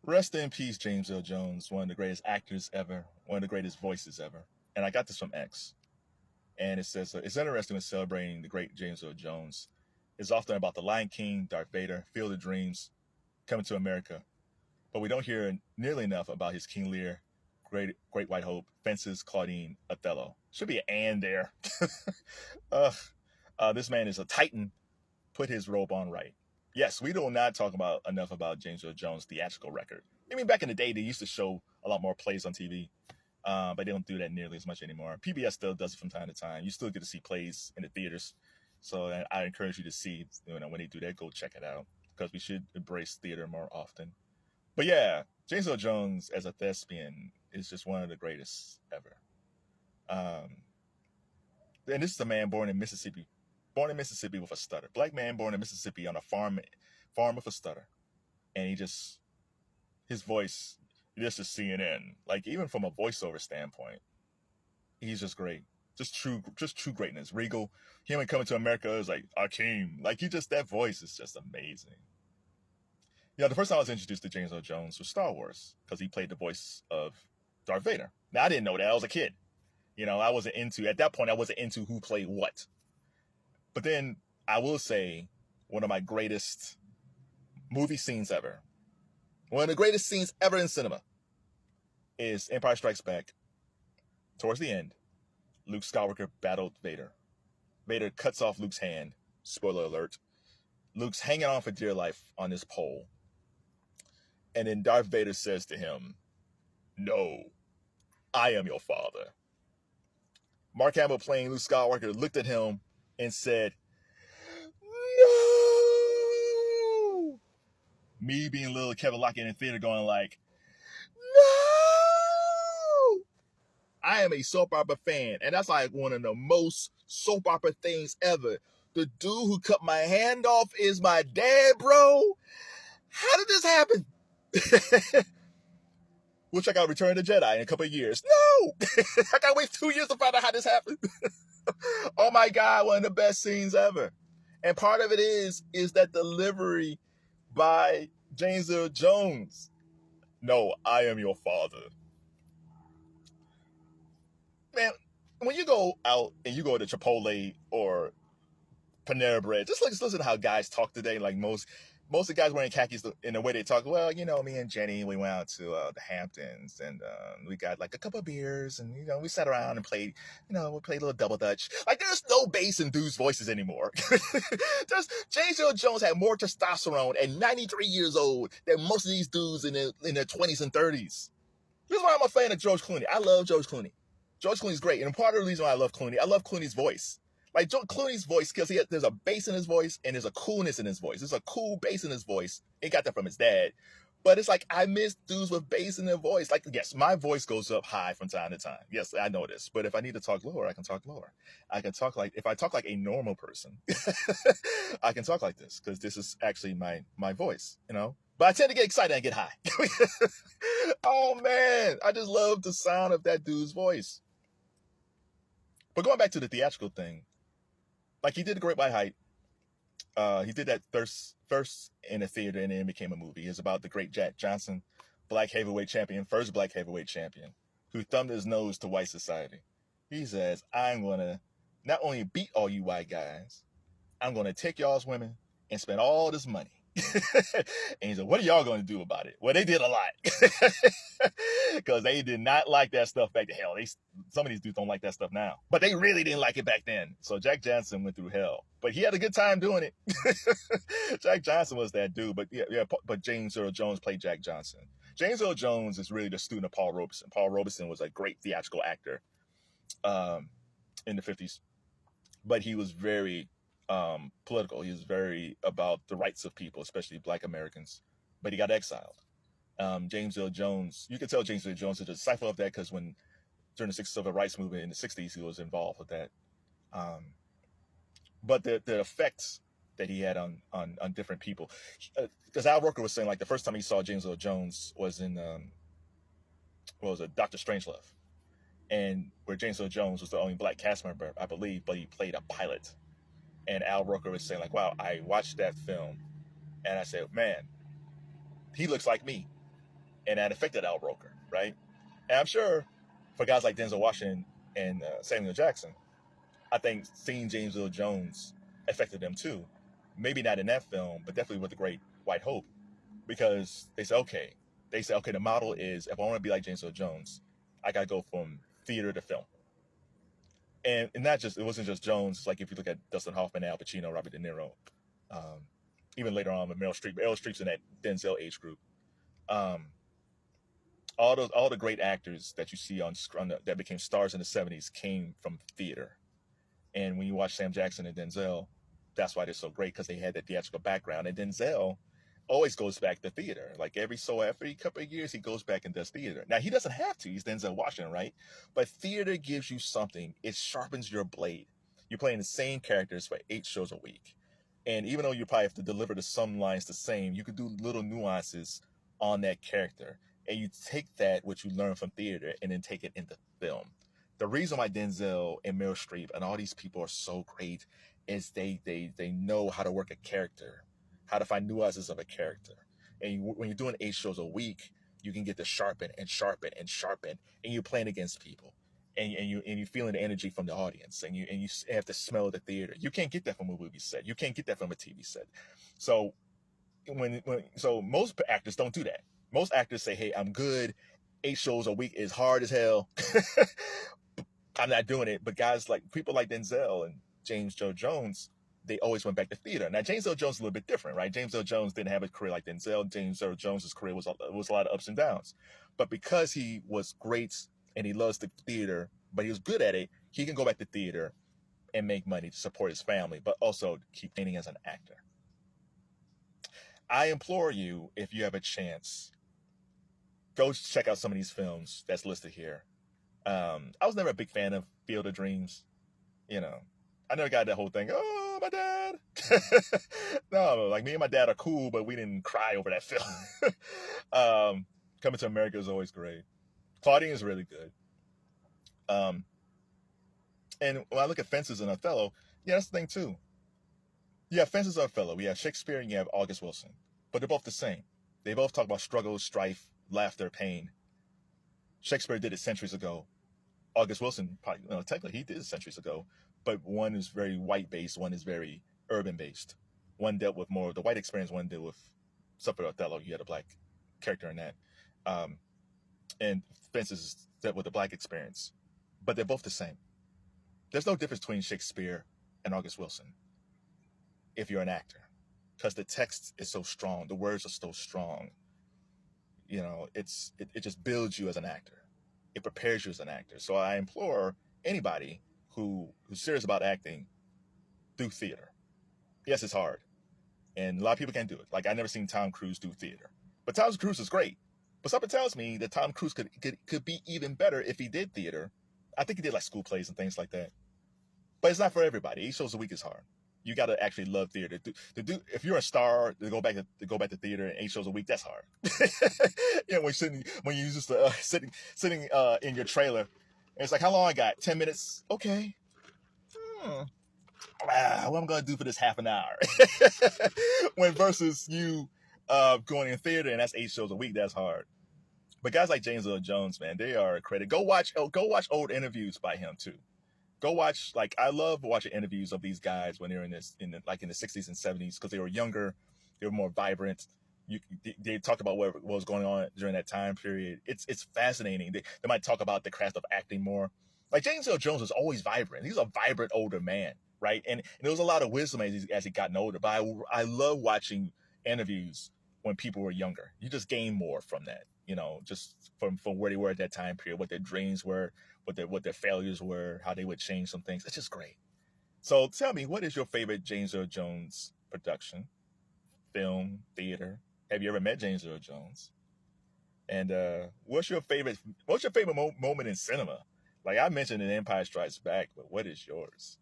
Rest in peace, James Earl Jones, one of the greatest actors ever, one of the greatest voices ever. And I got this from X. And it says, it's interesting when celebrating the great James Earl Jones. It's often about the Lion King, Darth Vader, Field of Dreams, Coming to America. But we don't hear nearly enough about his King Lear, Great White Hope, Fences, Claudine, Othello. Should be an and there. This man is a titan. Put his robe on right. Yes, we do not talk about enough about James Earl Jones' theatrical record. I mean, back in the day, they used to show a lot more plays on TV, but they don't do that nearly as much anymore. PBS still does it from time to time. You still get to see plays in the theaters, so I encourage you to see. When they do that, go check it out because we should embrace theater more often. But yeah, James Earl Jones as a thespian is just one of the greatest ever. And this is a man born in Mississippi with a stutter. Black man born in Mississippi on a farm with a stutter. And his voice, this is CNN. Like, even from a voiceover standpoint, he's just great. Just true greatness. Regal. Him and Coming to America is like, Akeem. Like, that voice is just amazing. The first time I was introduced to James Earl Jones was Star Wars, because he played the voice of Darth Vader. Now, I didn't know that. I was a kid. At that point, I wasn't into who played what. But then I will say one of my greatest movie scenes ever, one of the greatest scenes ever in cinema, is Empire Strikes Back. Towards the end, Luke Skywalker battled Vader. Vader cuts off Luke's hand. Spoiler alert. Luke's hanging on for dear life on this pole. And then Darth Vader says to him, "No, I am your father." Mark Hamill playing Luke Skywalker looked at him and said, "No!" Me being little Kevin Lockett in the theater going like, "No!" I am a soap opera fan, and that's like one of the most soap opera things ever. The dude who cut my hand off is my dad, bro. How did this happen? We'll check out Return of the Jedi in a couple of years. No! I gotta wait 2 years to find out how this happened. Oh my God, one of the best scenes ever. And part of it is that delivery by James Earl Jones. "No, I am your father." Man, when you go out and you go to Chipotle or Panera Bread, just listen to how guys talk today. Like most of the guys wearing khakis, in the way they talk. "Well, me and Jenny, we went out to the Hamptons, and we got like a couple of beers, and we sat around and played, we played a little double dutch." Like, there's no bass in dudes' voices anymore. James Earl Jones had more testosterone at 93 years old than most of these dudes in their 20s and 30s. This is why I'm a fan of George Clooney. I love George Clooney. George Clooney's great, and part of the reason why I love Clooney's voice. Like, Clooney's voice, because there's a bass in his voice and there's a coolness in his voice. There's a cool bass in his voice. He got that from his dad. But it's like, I miss dudes with bass in their voice. Like, yes, my voice goes up high from time to time. Yes, I know this. But if I need to talk lower, I can talk lower. I can talk if I talk like a normal person, I can talk like this, because this is actually my voice, But I tend to get excited and get high. Oh, man. I just love the sound of that dude's voice. But going back to the theatrical thing, like, he did The Great White Hope. He did that first in a theater, and then it became a movie. It's about the great Jack Johnson, first black heavyweight champion, who thumbed his nose to white society. He says, "I'm going to not only beat all you white guys, I'm going to take y'all's women and spend all this money." And he said, "What are y'all going to do about it?" Well, they did a lot, because they did not like that stuff back then. Hell, some of these dudes don't like that stuff now, but they really didn't like it back then. So Jack Johnson went through hell, but he had a good time doing it. Jack Johnson was that dude, but but James Earl Jones played Jack Johnson. James Earl Jones is really the student of Paul Robeson. Paul Robeson was a great theatrical actor in the 50s, but he was very political. He was very about the rights of people, especially Black Americans, but he got exiled. James Earl Jones, you can tell James Earl Jones is a disciple of that, because during the civil rights movement in the 60s, he was involved with that. But the effects that he had on different people, because Al Roker was saying, like, the first time he saw James Earl Jones was in Dr. Strangelove, and where James Earl Jones was the only black cast member, I believe, but he played a pilot. And Al Roker was saying, like, "Wow, I watched that film, and I said, man, he looks like me." and that affected Al Roker, right? And I'm sure for guys like Denzel Washington and Samuel Jackson, I think seeing James Earl Jones affected them too. Maybe not in that film, but definitely with The Great White Hope, because they say, okay, the model is if I want to be like James Earl Jones, I got to go from theater to film. And not just, it wasn't just Jones. It's like if you look at Dustin Hoffman, Al Pacino, Robert De Niro, um, even later on with Meryl Streep. Meryl Streep's in that Denzel age group. Um, all the great actors that you see that became stars in the '70s came from theater. And when you watch Sam Jackson and Denzel, that's why they're so great, because they had that theatrical background. And Denzel always goes back to theater. Like every couple of years, he goes back and does theater. Now he doesn't have to. He's Denzel Washington, right? But theater gives you something. It sharpens your blade. You're playing the same characters for 8 shows a week, and even though you probably have to deliver the some lines the same, you could do little nuances on that character, and you take that what you learn from theater and then take it into film. The reason why Denzel and Meryl Streep and all these people are so great is they know how to work a character, how to find nuances of a character. And when you're doing 8 shows a week, you can get to sharpen and sharpen and sharpen, and you're playing against people, and you feeling the energy from the audience, and you have to smell the theater. You can't get that from a movie set. You can't get that from a TV set. So so most actors don't do that. Most actors say, "Hey, I'm good. 8 shows a week is hard as hell. I'm not doing it." But guys like people like Denzel and James Earl Jones, they always went back to theater. Now James Earl Jones is a little bit different, right? James Earl Jones didn't have a career like Denzel. James Earl Jones's career was a lot of ups and downs, but because he was great and he loves the theater, but he was good at it, he can go back to theater and make money to support his family, but also keep training as an actor. I implore you, if you have a chance, go check out some of these films that's listed here. I was never a big fan of Field of Dreams. You know, I never got that whole thing. Oh, my dad. No, like me and my dad are cool, but we didn't cry over that film. Coming to America is always great. Claudine is really good. Um, and when I look at Fences and Othello, yeah, that's the thing too. You have Fences and Othello. We have Shakespeare and you have August Wilson, but they're both the same. They both talk about struggle, strife, laughter, pain. Shakespeare did it centuries ago. August Wilson, probably, technically he did it centuries ago, but one is very white based, one is very urban based. One dealt with more of the white experience, one dealt with Suffer Othello. You had a black character in that. Um, and Fences dealt with the black experience, but they're both the same. There's no difference between Shakespeare and August Wilson if you're an actor, because the text is so strong, the words are so strong. It just builds you as an actor. It prepares you as an actor. So I implore anybody who's serious about acting, do theater. Yes, it's hard, and a lot of people can't do it. Like I never seen Tom Cruise do theater, but Tom Cruise is great. But something tells me that Tom Cruise could be even better if he did theater. I think he did like school plays and things like that. But it's not for everybody. 8 shows a week is hard. You got to actually love theater. If you're a star, to go back to theater and 8 shows a week, that's hard. When you're just sitting in your trailer, and it's like, how long I got? 10 minutes. Okay. What am I gonna do for this half an hour? When versus you going in theater and that's 8 shows a week, that's hard. But guys like James Earl Jones, man, they are a credit. Go watch old interviews by him too. Go watch, like, I love watching interviews of these guys when they're in the '60s and '70s, because they were younger, they were more vibrant. They talk about what was going on during that time period. It's fascinating. They might talk about the craft of acting more. Like James Earl Jones was always vibrant. He's a vibrant older man, right? And there was a lot of wisdom as he gotten older. But I love watching interviews when people were younger. You just gain more from that, just from where they were at that time period, what their dreams were, what their failures were, how they would change some things. It's just great. So tell me, what is your favorite James Earl Jones production, film, theater? Have you ever met James Earl Jones? And what's your favorite moment in cinema? Like I mentioned in Empire Strikes Back, but what is yours?